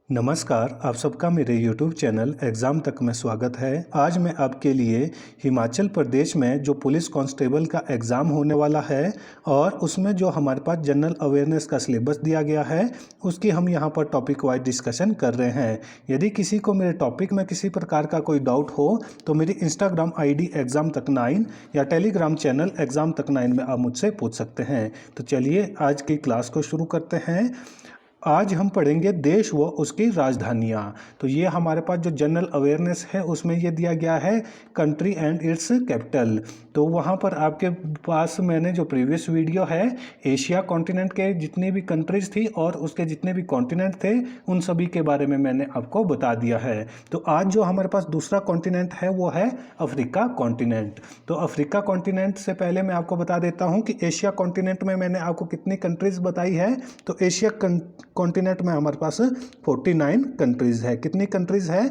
नमस्कार, आप सबका मेरे YouTube चैनल एग्ज़ाम तक में स्वागत है। आज मैं आपके लिए हिमाचल प्रदेश में जो पुलिस कांस्टेबल का एग्ज़ाम होने वाला है और उसमें जो हमारे पास जनरल अवेयरनेस का सिलेबस दिया गया है, उसकी हम यहाँ पर टॉपिक वाइज डिस्कशन कर रहे हैं। यदि किसी को मेरे टॉपिक में किसी प्रकार का कोई डाउट हो तो मेरी इंस्टाग्राम ID एग्ज़ाम तक 9 या टेलीग्राम चैनल एग्ज़ाम तक 9 में आप मुझसे पूछ सकते हैं। तो चलिए आज की क्लास को शुरू करते हैं। आज हम पढ़ेंगे देश व उसकी राजधानियाँ। तो ये हमारे पास जो जनरल अवेयरनेस है उसमें ये दिया गया है कंट्री एंड इट्स कैपिटल। तो वहाँ पर आपके पास मैंने जो प्रीवियस वीडियो है एशिया कॉन्टिनेंट के जितनी भी कंट्रीज थी और उसके जितने भी कॉन्टिनेंट थे उन सभी के बारे में मैंने आपको बता दिया है। तो आज जो हमारे पास दूसरा कॉन्टिनेंट है वो है अफ्रीका कॉन्टिनेंट। तो अफ्रीका कॉन्टिनेंट से पहले मैं आपको बता देता हूँ कि एशिया कॉन्टिनेंट में मैंने आपको कितनी कंट्रीज बताई है। तो एशिया कॉन्टिनेंट में हमारे पास 49 कंट्रीज है। कितनी कंट्रीज है?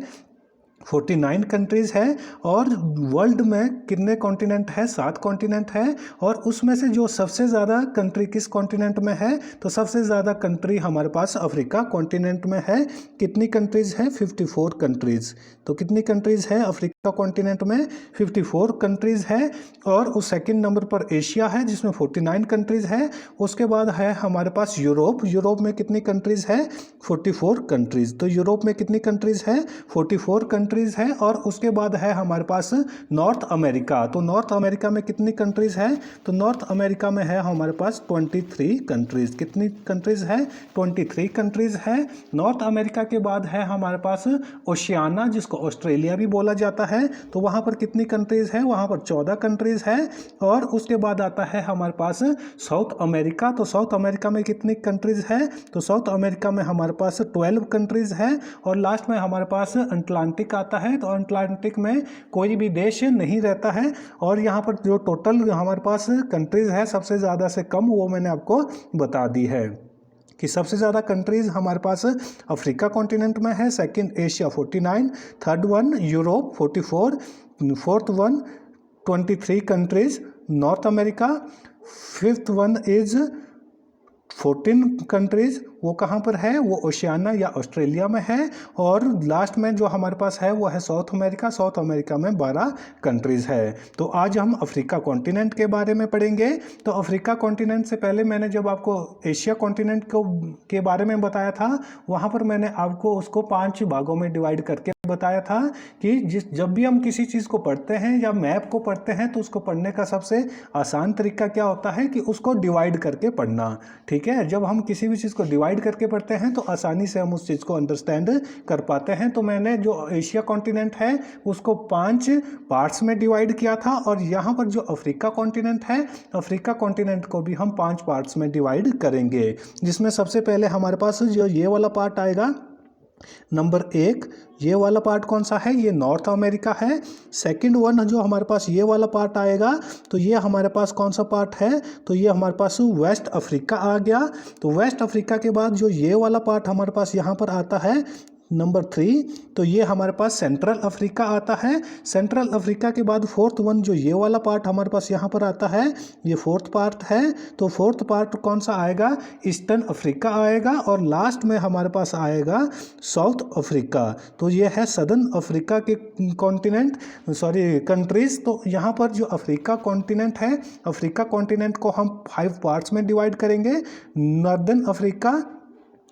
49 कंट्रीज़ है। और वर्ल्ड में कितने कॉन्टिनेंट है? 7 कॉन्टिनेंट है। और उसमें से जो सबसे ज़्यादा कंट्री किस कॉन्टिनेंट में है? तो सबसे ज़्यादा कंट्री हमारे पास अफ्रीका कॉन्टिनेंट में है। कितनी कंट्रीज़ है? 54 कंट्रीज़। तो कितनी कंट्रीज़ है अफ्रीका कॉन्टिनेंट में? 54 कंट्रीज़ है। और उस सेकंड नंबर पर एशिया है जिसमें 49 कंट्रीज़ है। उसके बाद है हमारे पास यूरोप। यूरोप में कितनी कंट्रीज़ है? 44 कंट्रीज़। तो यूरोप में कितनी कंट्रीज़ है? 44 कंट्रीज़ है। और उसके बाद है हमारे पास नॉर्थ अमेरिका। तो नॉर्थ अमेरिका में कितनी कंट्रीज है? तो नॉर्थ अमेरिका में है हमारे पास 23 कंट्रीज। कितनी कंट्रीज है? 23 कंट्रीज है। नॉर्थ अमेरिका के बाद है हमारे पास ओशियाना जिसको ऑस्ट्रेलिया भी बोला जाता है। तो वहाँ पर कितनी कंट्रीज है? वहाँ पर 14 कंट्रीज है। और उसके बाद आता है हमारे पास साउथ अमेरिका। तो साउथ अमेरिका में कितनी कंट्रीज है? तो साउथ अमेरिका में हमारे पास 12 कंट्रीज है। और लास्ट में हमारे पास अटलांटिक आता है। तो अटलांटिक में कोई भी देश नहीं रहता है। और यहाँ पर जो टोटल हमारे पास कंट्रीज है सबसे ज़्यादा से कम वो मैंने आपको बता दी है कि सबसे ज़्यादा कंट्रीज हमारे पास अफ्रीका कॉन्टिनेंट में है। Second Asia 49, third one Europe 44, fourth one 23 countries north America, fifth one is 14 countries. वो कहाँ पर है? वो ओशियाना या ऑस्ट्रेलिया में है। और लास्ट में जो हमारे पास है वो है साउथ अमेरिका। साउथ अमेरिका में 12 कंट्रीज है। तो आज हम अफ्रीका कॉन्टिनेंट के बारे में पढ़ेंगे। तो अफ्रीका कॉन्टिनेंट से पहले मैंने जब आपको एशिया कॉन्टिनेंट के बारे में बताया था वहाँ पर मैंने आपको उसको 5 भागों में डिवाइड करके बताया था कि जब भी हम किसी चीज़ को पढ़ते हैं या मैप को पढ़ते हैं तो उसको पढ़ने का सबसे आसान तरीका क्या होता है कि उसको डिवाइड करके पढ़ना। ठीक है, जब हम किसी भी चीज़ को डिवाइड करके पढ़ते हैं तो आसानी से हम उस चीज़ को अंडरस्टैंड कर पाते हैं। तो मैंने जो एशिया कॉन्टिनेंट है उसको 5 पार्ट्स में डिवाइड किया था। और यहाँ पर जो अफ्रीका कॉन्टिनेंट है अफ्रीका कॉन्टिनेंट को भी हम 5 पार्ट्स में डिवाइड करेंगे। जिसमें सबसे पहले हमारे पास जो ये वाला पार्ट आएगा नंबर 1, ये वाला पार्ट कौन सा है? ये नॉर्थ अमेरिका है। सेकंड वन जो हमारे पास ये वाला पार्ट आएगा तो ये हमारे पास कौन सा पार्ट है? तो ये हमारे पास वेस्ट अफ्रीका आ गया। तो वेस्ट अफ्रीका के बाद जो ये वाला पार्ट हमारे पास यहाँ पर आता है नंबर 3, तो ये हमारे पास सेंट्रल अफ्रीका आता है। सेंट्रल अफ्रीका के बाद फोर्थ वन जो ये वाला पार्ट हमारे पास यहाँ पर आता है ये फोर्थ पार्ट है। तो फोर्थ पार्ट कौन सा आएगा? ईस्टर्न अफ्रीका आएगा। और लास्ट में हमारे पास आएगा साउथ अफ्रीका। तो ये है सदर्न अफ्रीका के कंट्रीज। तो यहाँ पर जो अफ्रीका कॉन्टिनेंट है अफ्रीका कॉन्टिनेंट को हम 5 पार्ट्स में डिवाइड करेंगे। नॉर्दर्न अफ्रीका,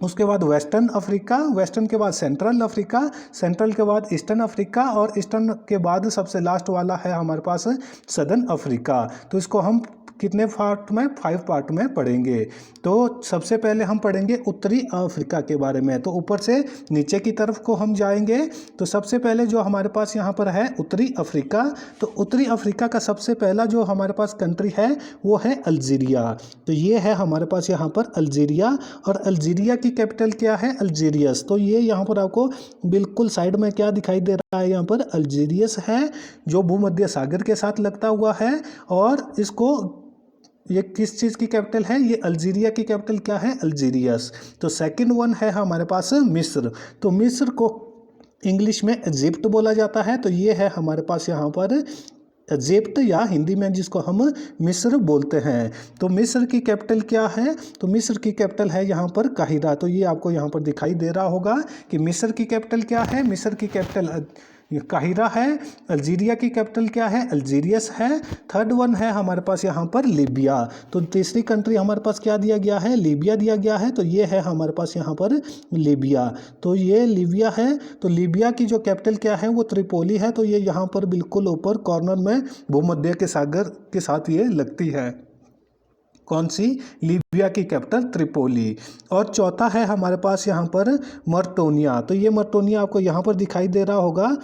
उसके बाद वेस्टर्न अफ्रीका, वेस्टर्न के बाद सेंट्रल अफ्रीका, सेंट्रल के बाद ईस्टर्न अफ्रीका और ईस्टर्न के बाद सबसे लास्ट वाला है हमारे पास सदर्न अफ्रीका। तो इसको हम कितने पार्ट में? 5 पार्ट में पढ़ेंगे। तो सबसे पहले हम पढ़ेंगे उत्तरी अफ्रीका के बारे में। तो ऊपर से नीचे की तरफ को हम जाएंगे। तो सबसे पहले जो हमारे पास यहाँ पर है उत्तरी अफ्रीका। तो उत्तरी अफ्रीका का सबसे पहला जो हमारे पास कंट्री है वो है अल्जीरिया। तो ये है हमारे पास यहाँ पर अल्जीरिया। और अल्जीरिया की कैपिटल क्या है? अल्जीरियस। तो ये यहाँ पर आपको बिल्कुल साइड में क्या दिखाई दे रहा है? यहाँ पर अल्जीरियस है जो भूमध्य सागर के साथ लगता हुआ है। और इसको ये किस चीज़ की कैपिटल है? ये अल्जीरिया की कैपिटल क्या है? अल्जीरियस। तो सेकंड वन है हमारे पास मिस्र। तो मिस्र को इंग्लिश में इजिप्ट बोला जाता है। तो ये है हमारे पास यहाँ पर इजिप्ट या हिंदी में जिसको हम मिस्र बोलते हैं। तो मिस्र की कैपिटल क्या है? तो मिस्र की कैपिटल है यहाँ पर काहिरा। तो ये आपको यहाँ पर दिखाई दे रहा होगा कि मिस्र की कैपिटल क्या है। मिस्र की कैपिटल काहिरा है। अल्जीरिया की कैपिटल क्या है? अल्जीरियस है। थर्ड वन है हमारे पास यहाँ पर लीबिया। तो तीसरी कंट्री हमारे पास क्या दिया गया है? लीबिया दिया गया है। तो ये है हमारे पास यहाँ पर लीबिया। तो ये लीबिया है। तो लीबिया की जो कैपिटल क्या है वो त्रिपोली है। तो ये यहाँ पर बिल्कुल ऊपर कॉर्नर में भूमध्य के सागर के साथ ये लगती है। कौन सी? लीबिया की कैपिटल त्रिपोली। और चौथा है हमारे पास यहाँ पर मर्टोनिया। तो ये मर्टोनिया आपको यहाँ पर दिखाई दे रहा होगा।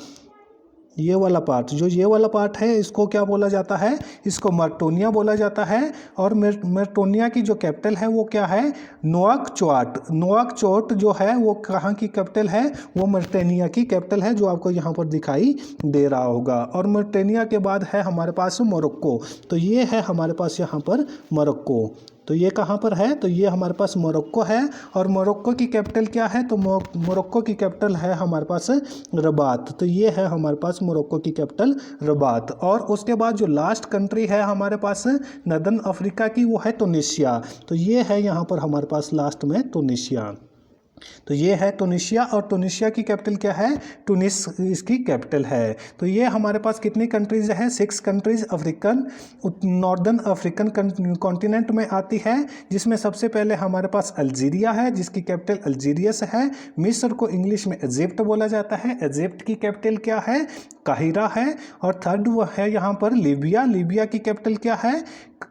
ये वाला पार्ट, जो ये वाला पार्ट है, इसको क्या बोला जाता है? इसको मर्टोनिया बोला जाता है। और मर्टोनिया की जो कैपिटल है वो क्या है? नोआकचोट। नोआकचोट जो है वो कहाँ की कैपिटल है? वो मर्टेनिया की कैपिटल है, जो आपको यहाँ पर दिखाई दे रहा होगा। और मर्टेनिया के बाद है हमारे पास मोरक्को। तो ये है हमारे पास यहाँ पर मोरक्को। तो ये कहाँ पर है? तो ये हमारे पास मोरक्को है। और मोरक्को की कैपिटल क्या है? तो मोरक्को की कैपिटल है हमारे पास रबात। तो ये है हमारे पास मोरक्को की कैपिटल रबात। और उसके बाद जो लास्ट कंट्री है हमारे पास नदर्न अफ्रीका की, वो है टूनिशिया। तो ये है यहाँ पर हमारे पास लास्ट में टूनिशिया। तो ये है टूनिशिया। और टूनिशिया की कैपिटल क्या है? टूनिस इसकी कैपिटल है। तो ये हमारे पास कितनी कंट्रीज है? 6 countries African northern African continent में आती है, जिसमें सबसे पहले हमारे पास अल्जीरिया है, जिसकी कैपिटल अल्जीरियस है। मिस्र को इंग्लिश में इजिप्ट बोला जाता है। इजिप्ट की कैपिटल क्या है? काहिरा है। और थर्ड वो है यहाँ पर लीबिया। लीबिया की कैपिटल क्या है?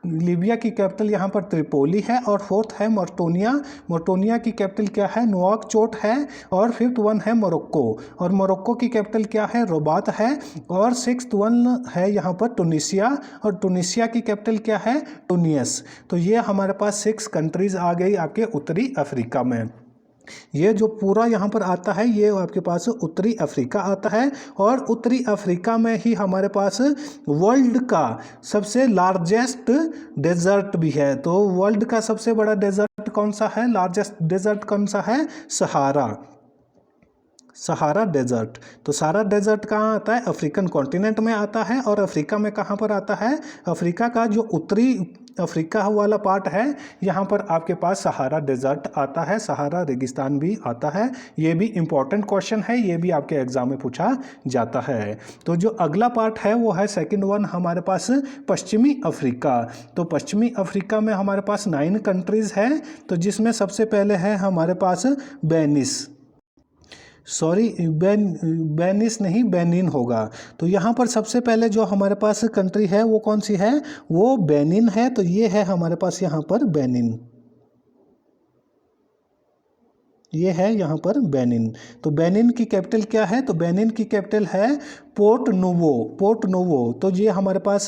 लीबिया की कैपिटल यहाँ पर त्रिपोली है। और फोर्थ है मोर्टोनिया। मोर्टोनिया की कैपिटल क्या है? नोआकचोट है। और फिफ्थ वन है मोरक्को। और मोरक्को की कैपिटल क्या है? रबात है। और सिक्स्थ वन है यहाँ पर टूनिशिया। और टूनिशिया की कैपिटल क्या है? टूनिस। तो ये हमारे पास 6 कंट्रीज आ गई आपके उत्तरी अफ्रीका में। ये जो पूरा यहाँ पर आता है ये आपके पास उत्तरी अफ्रीका आता है। और उत्तरी अफ्रीका में ही हमारे पास वर्ल्ड का सबसे लार्जेस्ट डेजर्ट भी है। तो वर्ल्ड का सबसे बड़ा डेजर्ट कौन सा है? लार्जेस्ट डेजर्ट कौन सा है? सहारा। Sahara desert. तो सहारा डेजर्ट कहाँ आता है? अफ्रीकन कॉन्टिनेंट में आता है। और अफ्रीका में कहाँ पर आता है? अफ्रीका का जो उत्तरी अफ्रीका वाला पार्ट है, यहाँ पर आपके पास सहारा डेजर्ट आता है, सहारा रेगिस्तान भी आता है। ये भी इम्पॉर्टेंट क्वेश्चन है, ये भी आपके एग्जाम में पूछा जाता है। तो जो अगला पार्ट है वो है सेकंड वन हमारे पास पश्चिमी अफ्रीका। तो पश्चिमी अफ्रीका में हमारे पास 9 कंट्रीज़ है। तो जिसमें सबसे पहले है हमारे पास बेनिस, सॉरी बेनिस नहीं, बेनिन होगा। तो यहाँ पर सबसे पहले जो हमारे पास कंट्री है वो कौन सी है? वो बेनिन है। तो ये है हमारे पास यहाँ पर बेनिन। ये है यहाँ पर बेनिन। तो बेनिन की कैपिटल क्या है? तो बेनिन की कैपिटल है पोर्ट नोवो। Port novo. तो ये हमारे पास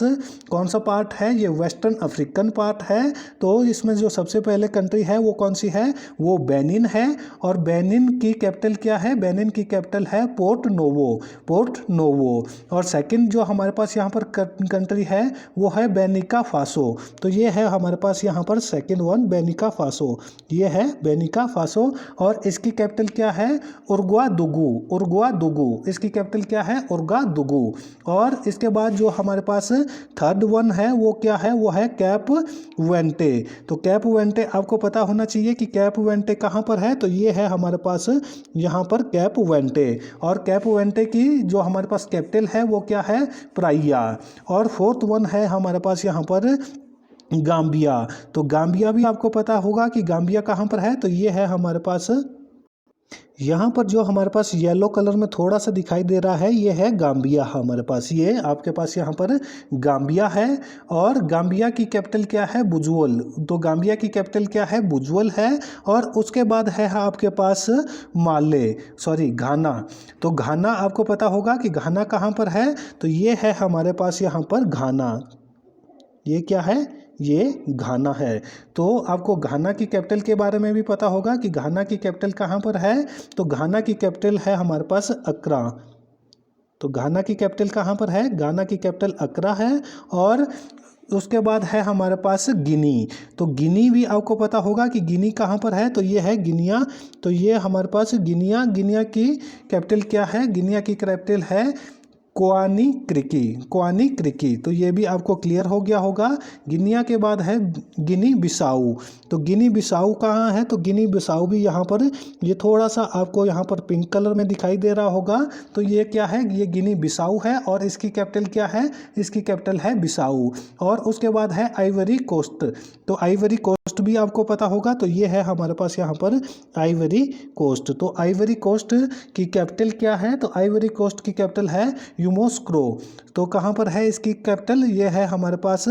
कौन सा पार्ट है? ये वेस्टर्न अफ्रीकन पार्ट है। तो इसमें जो सबसे पहले कंट्री है वो कौन सी है? वो बेनिन है। और बेनिन की कैपिटल क्या है? बेनिन की कैपिटल है पोर्ट नोवो। Port novo. और सेकंड जो हमारे पास यहाँ पर कंट्री है वो है बेनिका फासो। तो ये है हमारे पास यहाँ पर सेकंड वन, बेनिका फासो। ये है बेनिका फासो। और इसकी कैपिटल क्या है? उर्गवादुगु। उर्गवादुगु। इसकी कैपिटल क्या है? उर्गवादुगु। और इसके बाद जो हमारे पास थर्ड वन है वो क्या है? वो है कैप वेंटे। तो कैप वेंटे आपको पता होना चाहिए कि कैप वेंटे कहाँ पर है। तो ये है हमारे पास यहाँ पर कैप वेंटे। और कैप वेंटे की जो हमारे पास कैपिटल है वो क्या है? प्राइया। और फोर्थ वन है हमारे पास यहाँ पर गाम्बिया। तो गाम्बिया भी आपको पता होगा कि गाम्बिया कहाँ पर है। तो ये है हमारे पास यहाँ पर जो हमारे पास येलो कलर में थोड़ा सा दिखाई दे रहा है, ये है गाम्बिया हमारे पास। ये आपके पास यहाँ पर गाम्बिया है। और गाम्बिया की कैपिटल क्या है? बुजुअल। तो गाम्बिया की कैपिटल क्या है? बुजुअल है। और उसके बाद है आपके पास घाना। तो घाना आपको पता होगा कि घाना कहाँ पर है। तो ये है हमारे पास यहाँ पर घाना। ये क्या है? ये घाना है। तो आपको घाना की कैपिटल के बारे में भी पता होगा कि घाना की कैपिटल कहाँ पर है। तो घाना की कैपिटल है हमारे पास अक्रा। तो घाना की कैपिटल कहाँ पर है? घाना की कैपिटल अक्रा है। और उसके बाद है हमारे पास गिनी। तो गिनी भी आपको पता होगा कि गिनी कहाँ पर है। तो ये है गिनिया। तो ये हमारे पास गिनिया। गिनिया की कैपिटल क्या है? गिनिया की कैपिटल है कोआनी क्रिकी, कोआनी क्रिकी। तो ये भी आपको क्लियर हो गया होगा। गिनिया के बाद है गिनी बिसाऊ। तो गिनी बिसाऊ कहाँ है? तो गिनी बिसाऊ भी यहाँ पर, ये थोड़ा सा आपको यहाँ पर पिंक कलर में दिखाई दे रहा होगा। तो ये क्या है? ये गिनी बिसाऊ है और इसकी कैपिटल क्या है? इसकी कैपिटल है बिसाऊ। और उसके बाद है आइवरी कोस्ट। तो आइवरी कोस्ट भी आपको पता होगा। तो ये है हमारे पास यहाँ पर आइवरी कोस्ट। तो आइवरी कोस्ट की कैपिटल क्या है? तो आइवरी कोस्ट की कैपिटल है यूमोस्क्रो। तो कहाँ पर है इसकी कैपिटल? ये है हमारे पास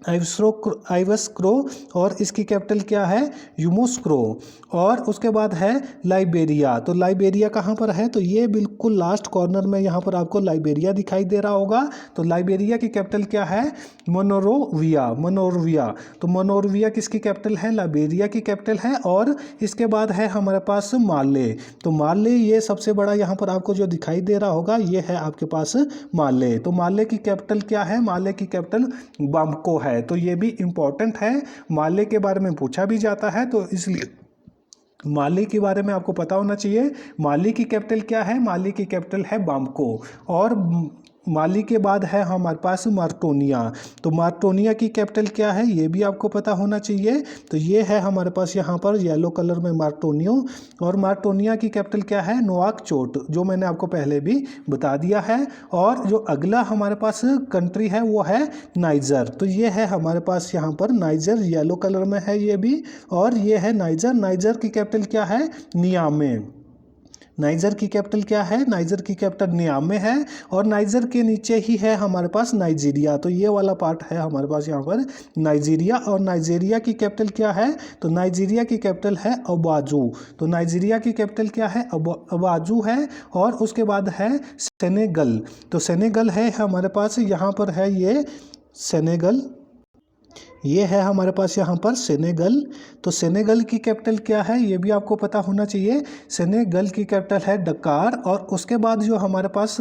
आइवस्क्रो और इसकी कैपिटल क्या है? यूमोस्क्रो। और उसके बाद है लाइबेरिया। तो लाइबेरिया कहाँ पर है? तो ये बिल्कुल लास्ट कॉर्नर में यहाँ पर आपको लाइबेरिया दिखाई दे रहा होगा। तो लाइबेरिया की कैपिटल क्या है? मोनोरोविया, मोनोरोविया। तो मोनोरोविया किसकी कैपिटल है? लाइबेरिया की कैपिटल है। और इसके बाद है हमारे पास माले। तो माले ये सबसे बड़ा यहाँ पर आपको जो दिखाई दे रहा होगा, ये है आपके पास माले। तो माले की कैपिटल क्या है? माले की कैपिटल बामको है। तो ये भी इम्पोर्टेंट है, माले के बारे में पूछा भी जाता है, तो इसलिए माली के बारे में आपको पता होना चाहिए। माली की कैपिटल क्या है? माली की कैपिटल है बामको। और माली के बाद है हमारे पास मार्टोनिया। तो मार्टोनिया की कैपिटल क्या है? ये भी आपको पता होना चाहिए। तो ये है हमारे पास यहाँ पर येलो कलर में मार्टोनियो। और मार्टोनिया की कैपिटल क्या है? नोआकचोट, जो मैंने आपको पहले भी बता दिया है। और जो अगला हमारे पास कंट्री है वो है नाइजर। तो ये है हमारे पास यहाँ पर नाइजर, येलो कलर में है ये भी। और ये है नाइजर। नाइजर की कैपिटल क्या है? नियामे। नाइजर की कैपिटल क्या है? नाइजर की कैपिटल नियामे है। और नाइजर के नीचे ही है हमारे पास नाइजीरिया। तो ये वाला पार्ट है हमारे पास यहाँ पर नाइजीरिया। और नाइजीरिया की कैपिटल क्या है? तो नाइजीरिया की कैपिटल है अबाजू। तो नाइजीरिया की कैपिटल क्या है? अबाजू है। और उसके बाद है सेनेगल। तो सेनेगल है हमारे पास, यहाँ पर है ये सेनेगल, ये है हमारे पास यहाँ पर सेनेगल। तो सेनेगल की कैपिटल क्या है? ये भी आपको पता होना चाहिए। सेनेगल की कैपिटल है डकार। और उसके बाद जो हमारे पास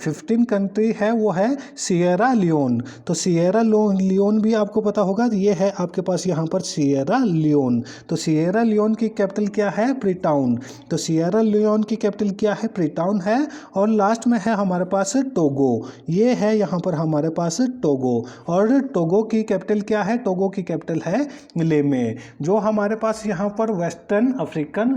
15 कंट्री है वो है सिएरा लियोन। तो सिएरा लियोन भी आपको पता होगा। ये है आपके पास यहाँ पर सिएरा लियोन। तो सिएरा लियोन की कैपिटल क्या है? फ्रीटाउन। तो सिएरा लियोन की कैपिटल क्या है? फ्रीटाउन है। और लास्ट में है हमारे पास टोगो। ये है यहाँ पर हमारे पास टोगो। और टोगो की कैपिटल क्या है? टोगो की कैपिटल है लेमे। जो हमारे पास यहाँ पर वेस्टर्न अफ्रीकन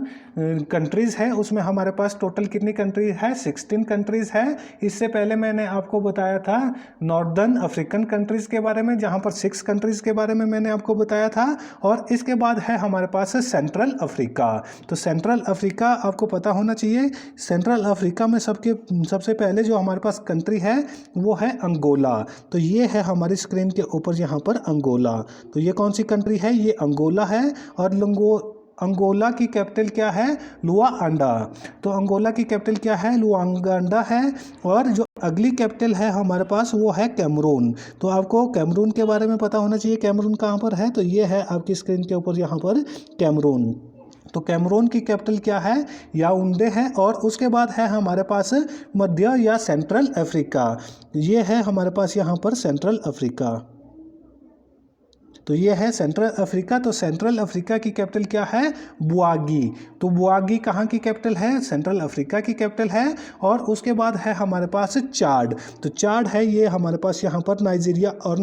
कंट्रीज़ है, उसमें हमारे पास टोटल कितनी कंट्रीज है? 16 कंट्रीज़ है। इससे पहले मैंने आपको बताया था नॉर्दर्न अफ्रीकन कंट्रीज़ के बारे में, जहाँ पर 6 कंट्रीज़ के बारे में मैंने आपको बताया था। और इसके बाद है हमारे पास सेंट्रल अफ्रीका। तो सेंट्रल अफ्रीका आपको पता होना चाहिए। सेंट्रल अफ्रीका में सबसे पहले जो हमारे पास कंट्री है वो है अंगोला। तो ये है हमारी स्क्रीन के ऊपर यहाँ पर अंगोला। तो ये कौन सी कंट्री है? ये अंगोला है। और अंगोला की कैपिटल क्या है? लुआंडा। तो अंगोला की कैपिटल क्या है? लुआंडा है। और जो अगली कैपिटल है हमारे पास वो है कैमरून। तो आपको कैमरून के बारे में पता होना चाहिए। कैमरून कहाँ पर है? तो ये है आपकी स्क्रीन के ऊपर यहाँ पर कैमरून। तो कैमरून की कैपिटल क्या है? याओंडे है। और उसके बाद है हमारे पास मध्य या सेंट्रल अफ्रीका। ये है हमारे पास यहाँ पर सेंट्रल अफ्रीका। तो ये है सेंट्रल अफ्रीका। तो सेंट्रल अफ्रीका की कैपिटल क्या है? बुआगी। तो बुआगी कहाँ की कैपिटल है? सेंट्रल अफ्रीका की कैपिटल है। और उसके बाद है हमारे पास चाड। तो चाड है ये हमारे पास यहाँ पर नाइजीरिया और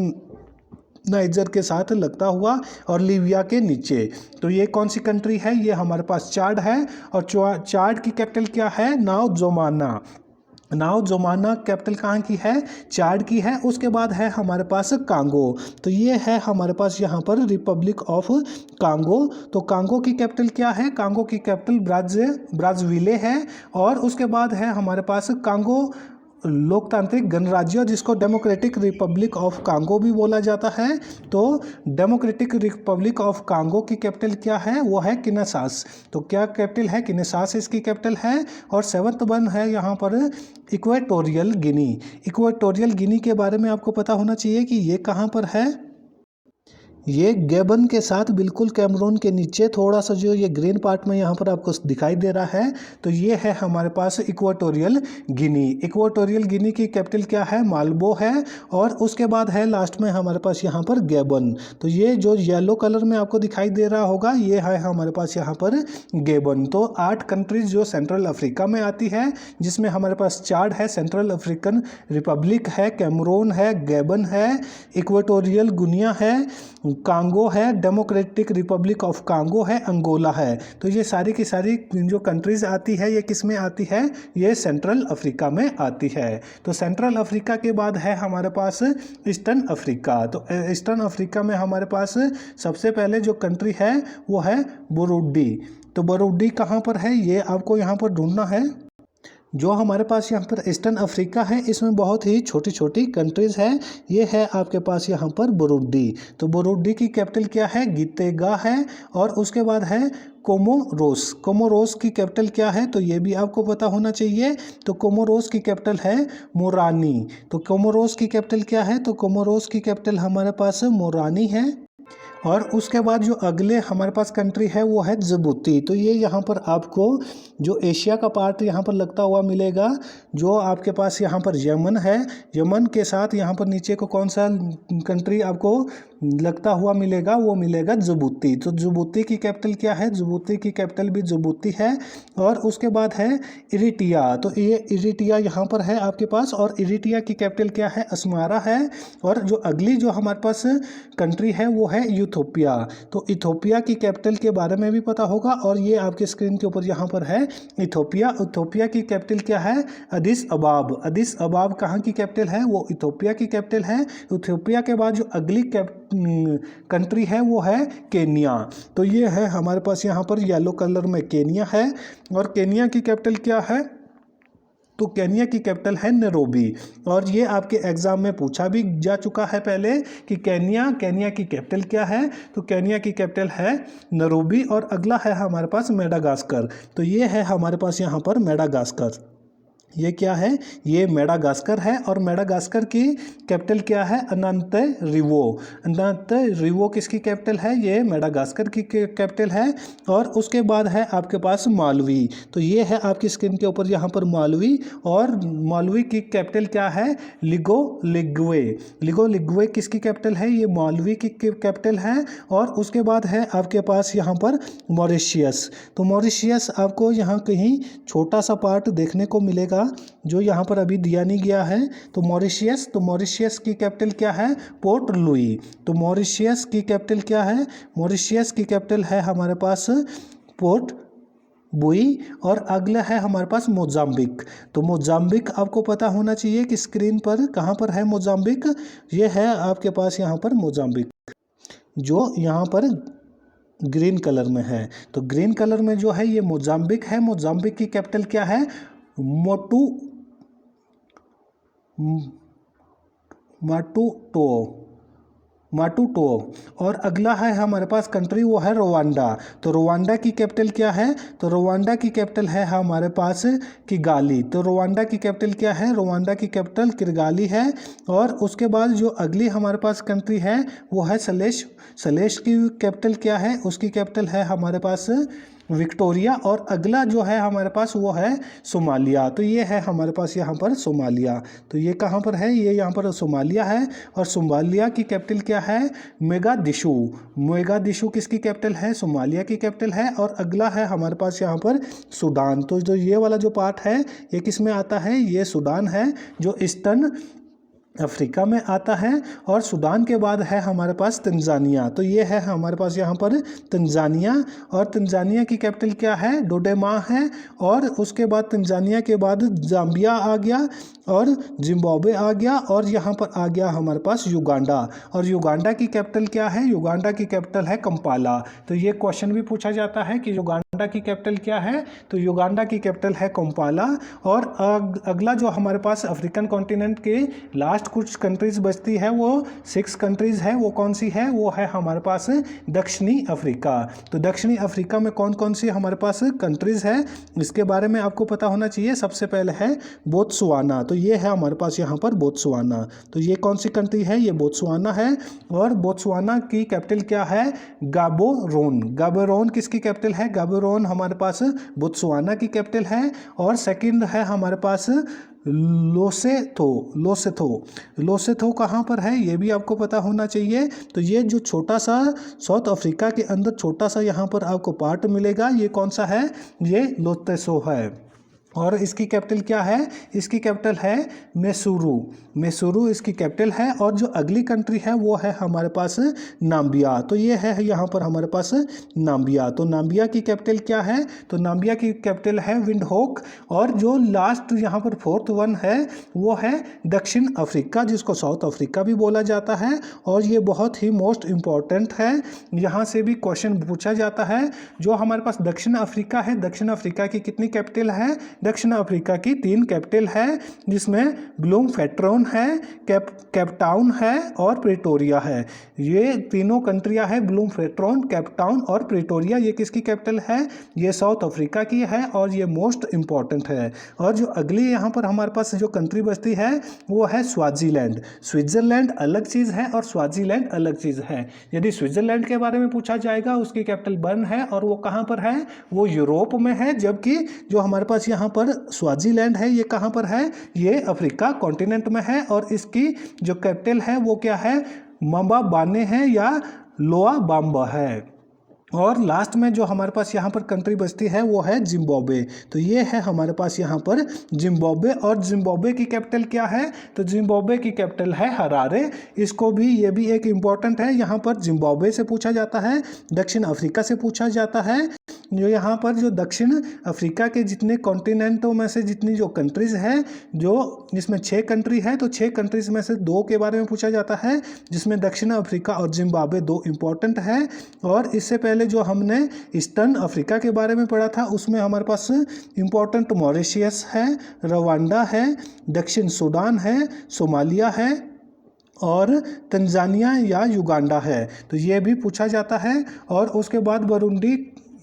नाइजर के साथ लगता हुआ और लीबिया के नीचे। तो ये कौन सी कंट्री है? ये हमारे पास चाड है। और चाड की कैपिटल क्या है? नाउ जोमाना। नाउ जोमाना कैपिटल कहाँ की है? चाड की है। उसके बाद है हमारे पास कांगो। तो ये है हमारे पास यहाँ पर रिपब्लिक ऑफ कांगो। तो कांगो की कैपिटल क्या है? कांगो की कैपिटल ब्राज़विले है। और उसके बाद है हमारे पास कांगो लोकतांत्रिक गणराज्य, जिसको डेमोक्रेटिक रिपब्लिक ऑफ कांगो भी बोला जाता है। तो डेमोक्रेटिक रिपब्लिक ऑफ कांगो की कैपिटल क्या है? वो है किनेसास। तो क्या कैपिटल है? किनेसास इसकी कैपिटल है। और 7th वन है यहाँ पर इक्वेटोरियल गिनी। इक्वेटोरियल गिनी के बारे में आपको पता होना चाहिए कि ये कहाँ पर है। ये गैबन के साथ बिल्कुल कैमरून के नीचे थोड़ा सा जो ये ग्रीन पार्ट में यहाँ पर आपको दिखाई दे रहा है, तो ये है हमारे पास इक्वाटोरियल गिनी। इक्वाटोरियल गिनी की कैपिटल क्या है? माल्बो है। और उसके बाद है लास्ट में हमारे पास यहाँ पर गैबन। तो ये जो येलो कलर में आपको दिखाई दे रहा होगा, ये है हमारे पास यहाँ पर गैबन। तो 8 कंट्रीज जो सेंट्रल अफ्रीका में आती है, जिसमें हमारे पास चाड है, सेंट्रल अफ्रीकन रिपब्लिक है, कैमरून है, गैबन है, इक्वाटोरियल गुनिया है, कांगो है, डेमोक्रेटिक रिपब्लिक ऑफ कांगो है, अंगोला है। तो ये सारी की सारी जो कंट्रीज आती है, ये किस में आती है? ये सेंट्रल अफ्रीका में आती है। तो सेंट्रल अफ्रीका के बाद है हमारे पास ईस्टर्न अफ्रीका। तो ईस्टर्न अफ्रीका में हमारे पास सबसे पहले जो कंट्री है वो है बुरुंडी। तो बुरुंडी कहाँ पर है, ये आपको यहाँ पर ढूंढना है। जो हमारे पास यहाँ पर ईस्टर्न अफ्रीका है, इसमें बहुत ही छोटी छोटी कंट्रीज़ हैं। ये है आपके पास यहाँ पर बुरुंडी। तो बुरुंडी की कैपिटल क्या है? गीतेगा है। और उसके बाद है कोमोरोस। कोमोरोस की कैपिटल क्या है? तो ये भी आपको पता होना चाहिए। तो कोमोरोस की कैपिटल है मोरानी। तो कोमोरोस की कैपिटल क्या है? तो कोमोरोस की कैपिटल हमारे पास मोरानी है। और उसके बाद जो अगले हमारे पास कंट्री है वो है जिबूती। तो ये यहाँ पर आपको जो एशिया का पार्ट यहाँ पर लगता हुआ मिलेगा। जो आपके पास यहाँ पर यमन है, यमन के साथ यहाँ पर नीचे को कौन सा कंट्री आपको लगता हुआ मिलेगा? वो मिलेगा जिबूती। तो जिबूती की कैपिटल क्या है? जिबूती की कैपिटल भी जिबूती है। और उसके बाद है इरिट्रिया। तो ये इरिट्रिया यहाँ पर है आपके पास। और इरिट्रिया की कैपिटल क्या है? अस्मारा है। और जो अगली जो हमारे पास कंट्री है वो है इथोपिया। तो इथोपिया की कैपिटल के बारे में भी पता होगा। और ये आपके स्क्रीन के ऊपर यहाँ पर है इथोपिया। इथोपिया की कैपिटल क्या है? अदिस अबाब। अदिस अबाब कहाँ की कैपिटल है? वो इथोपिया की कैपिटल है। इथोपिया के बाद जो अगली कंट्री है वो है केन्या। तो ये है हमारे पास यहाँ पर येलो कलर में केन्या है। और केन्या की कैपिटल क्या है? तो केन्या की कैपिटल है नैरोबी। और ये आपके एग्जाम में पूछा भी जा चुका है पहले कि केन्या की कैपिटल क्या है? तो केन्या की कैपिटल है नैरोबी। और अगला है हमारे पास मेडागास्कर। तो ये है हमारे पास यहाँ पर मेडागास्कर। ये क्या है? ये मेडागास्कर है। और मेडागास्कर की कैपिटल क्या है? अनंतरिवो। अनंतरिवो किसकी कैपिटल है? ये मेडागास्कर की कैपिटल है। और उसके बाद है आपके पास मालवी। तो ये है आपकी स्क्रीन के ऊपर यहाँ पर मालवी। और मालवी की कैपिटल क्या है? लिगोलिग्वे। लिगोलिग्वे किसकी कैपिटल है? ये मालवी की कैपिटल है। और उसके बाद है आपके पास यहाँ पर मॉरिशियस। तो मॉरिशियस आपको यहाँ कहीं छोटा सा पार्ट देखने को मिलेगा जो यहाँ पर अभी दिया नहीं गया है। तो मॉरिशियस की कैपिटल क्या है? Port Louis. तो मॉरिशियस की कैपिटल क्या है? मॉरिशियस की कैपिटल है हमारे पास पोर्ट बुई। और अगला है हमारे पास मोजाम्बिक। तो मोजाम्बिक आपको पता होना चाहिए कि स्क्रीन पर कहाँ पर है मोजाम्बिक। ये है आपके पास यहाँ पर मोजाम्बिक, जो यहाँ पर ग्रीन कलर में है। तो ग्रीन कलर में जो है ये मोजाम्बिक है। मोजाम्बिक की कैपिटल क्या है? माटुटो। और अगला है हमारे पास कंट्री वो है रवांडा। तो रवांडा की कैपिटल क्या है? तो रवांडा की कैपिटल है हमारे पास किगाली। तो रवांडा की कैपिटल क्या है? रवांडा की कैपिटल किगाली है। और उसके बाद जो अगली हमारे पास कंट्री है वो है सलेश। सलेश की कैपिटल क्या है? उसकी कैपिटल है हमारे पास विक्टोरिया। और अगला जो है हमारे पास वो है सोमालिया। तो ये है हमारे पास यहाँ पर सोमालिया। तो ये कहाँ पर है? ये यहाँ पर सोमालिया है। और सोमालिया की कैपिटल क्या है? मोगादिशु। मोगादिशु किसकी कैपिटल है? सोमालिया की कैपिटल है। और अगला है हमारे पास यहाँ पर सूडान। तो जो ये वाला जो पार्ट है ये किस में आता है? ये सूडान है, जो ईस्टर्न अफ्रीका में आता है। और सूडान के बाद है हमारे पास तंजानिया। तो ये है हमारे पास यहाँ पर तंजानिया। और तंजानिया की कैपिटल क्या है? डोडेमा है। और उसके बाद तंजानिया के बाद जाम्बिया आ गया और जिम्बाब्वे आ गया। और यहाँ पर आ गया हमारे पास युगांडा। और युगांडा की कैपिटल क्या है? युगांडा की कैपिटल है कंपाला। तो ये क्वेश्चन भी पूछा जाता है कि युगांडा की कैपिटल क्या है? तो युगांडा की कैपिटल है कंपाला। और अगला जो हमारे पास अफ्रीकन कॉन्टिनेंट के लास्ट कुछ कंट्रीज बचती है, वो 6 कंट्रीज है। वो कौन सी है? वो है हमारे पास दक्षिणी अफ्रीका। तो दक्षिणी अफ्रीका में कौन कौन सी हमारे पास कंट्रीज है, इसके बारे में आपको पता होना चाहिए। सबसे पहले है बोत्सवाना, तो ये है हमारे पास यहाँ पर बोत्सवाना। तो ये कौन सी कंट्री है? ये बोत्सवाना है। और बोत्सवाना की कैपिटल क्या है? गाबोरोन। गाबोरोन किसकी कैपिटल है? गाबोरोन हमारे पास बोत्सवाना की कैपिटल है। और सेकंड है हमारे पास लोसेथो। लोसेथो, लोसेथो कहाँ पर है ये भी आपको पता होना चाहिए। तो ये जो छोटा सा साउथ अफ्रीका के अंदर छोटा सा यहाँ पर आपको पार्ट मिलेगा, ये कौन सा है? ये लोतेसो है। और इसकी कैपिटल क्या है? इसकी कैपिटल है मैसूरू। मैसूरू इसकी कैपिटल है। और जो अगली कंट्री है वो है हमारे पास नाम्बिया। तो ये है यहाँ पर हमारे पास नाम्बिया। तो नाम्बिया की कैपिटल क्या है? तो नाम्बिया की कैपिटल है विंडहोक। और जो लास्ट यहाँ पर फोर्थ वन है वो है दक्षिण अफ्रीका, जिसको साउथ अफ्रीका भी बोला जाता है। और ये बहुत ही मोस्ट इम्पॉर्टेंट है, यहाँ से भी क्वेश्चन पूछा जाता है। जो हमारे पास दक्षिण अफ्रीका है, दक्षिण अफ्रीका की कितनी कैपिटल है? दक्षिण अफ्रीका की 3 कैपिटल है, जिसमें ब्लूमफेट्रोन है, केपटाउन है और प्रिटोरिया है। ये तीनों कंट्रियां हैं, ब्लूमफेट्रोन, केपटाउन और प्रिटोरिया। ये किसकी कैपिटल है? ये साउथ अफ्रीका की है और ये मोस्ट इंपॉर्टेंट है। और जो अगली यहाँ पर हमारे पास जो कंट्री बचती है वो है स्वाजीलैंड। स्विट्जरलैंड अलग चीज़ है और स्वाजीलैंड अलग चीज़ है। यदि स्विट्जरलैंड के बारे में पूछा जाएगा, उसकी कैपिटल बर्न है और वो कहाँ पर है? वो यूरोप में है। जबकि जो हमारे पास यहाँ पर स्वाजीलैंड है, ये कहाँ पर है? ये अफ्रीका कॉन्टिनेंट में है। और इसकी जो कैपिटल है वो क्या है? म्बाबाने है या लोआ बाम्बा है। और लास्ट में जो हमारे पास यहाँ पर कंट्री बचती है वो है जिम्बाब्वे। तो ये है हमारे पास यहाँ पर जिम्बाब्वे। और जिम्बाब्वे की कैपिटल क्या है? तो जिम्बाब्वे की कैपिटल है हरारे। इसको भी, ये भी एक इम्पॉर्टेंट है। यहाँ पर जिम्बाब्वे से पूछा जाता है, दक्षिण अफ्रीका से पूछा जाता है। जो यहाँ पर जो दक्षिण अफ्रीका के जितने कॉन्टिनेंटों में से जितनी जो कंट्रीज़ हैं, जो इसमें 6 कंट्री है, तो 6 कंट्रीज़ में से 2 के बारे में पूछा जाता है, जिसमें दक्षिण अफ्रीका और जिम्बाब्वे 2 इम्पॉर्टेंट है। और इससे पहले जो हमने ईस्टर्न अफ्रीका के बारे में पढ़ा था, उसमें हमारे पास इम्पॉर्टेंट मॉरिशियस है, रवांडा है, दक्षिण सूडान है, सोमालिया है और तंजानिया या युगांडा है। तो ये भी पूछा जाता है। और उसके बाद बुरुंडी,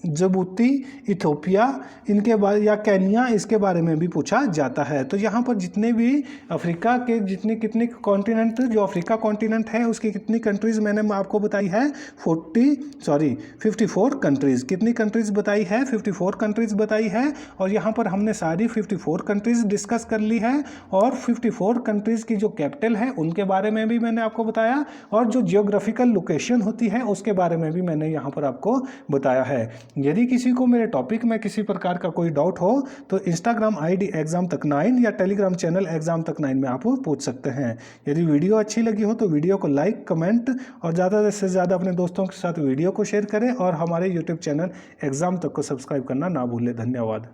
जिबूती, इथोपिया, इनके बारे या केन्या, इसके बारे में भी पूछा जाता है। तो यहाँ पर जितने भी अफ्रीका के कितने कॉन्टिनेंट, जो अफ्रीका कॉन्टिनेंट है उसकी कितनी कंट्रीज़ मैंने आपको बताई है? 54 कंट्रीज़। कितनी कंट्रीज़ बताई है? 54 कंट्रीज़ बताई है। और यहाँ पर हमने सारी 54 कंट्रीज़ डिस्कस कर ली है। और 54 कंट्रीज़ की जो कैपिटल है उनके बारे में भी मैंने आपको बताया। और जो जियोग्राफिकल लोकेशन होती है उसके बारे में भी मैंने यहाँ पर आपको बताया है। यदि किसी को मेरे टॉपिक में किसी प्रकार का कोई डाउट हो तो इंस्टाग्राम आईडी एग्जाम तक 9 या टेलीग्राम चैनल एग्जाम तक 9 में आप पूछ सकते हैं। यदि वीडियो अच्छी लगी हो तो वीडियो को लाइक, कमेंट और ज़्यादा से ज़्यादा अपने दोस्तों के साथ वीडियो को शेयर करें। और हमारे यूट्यूब चैनल एग्जाम तक को सब्सक्राइब करना ना भूलें। धन्यवाद।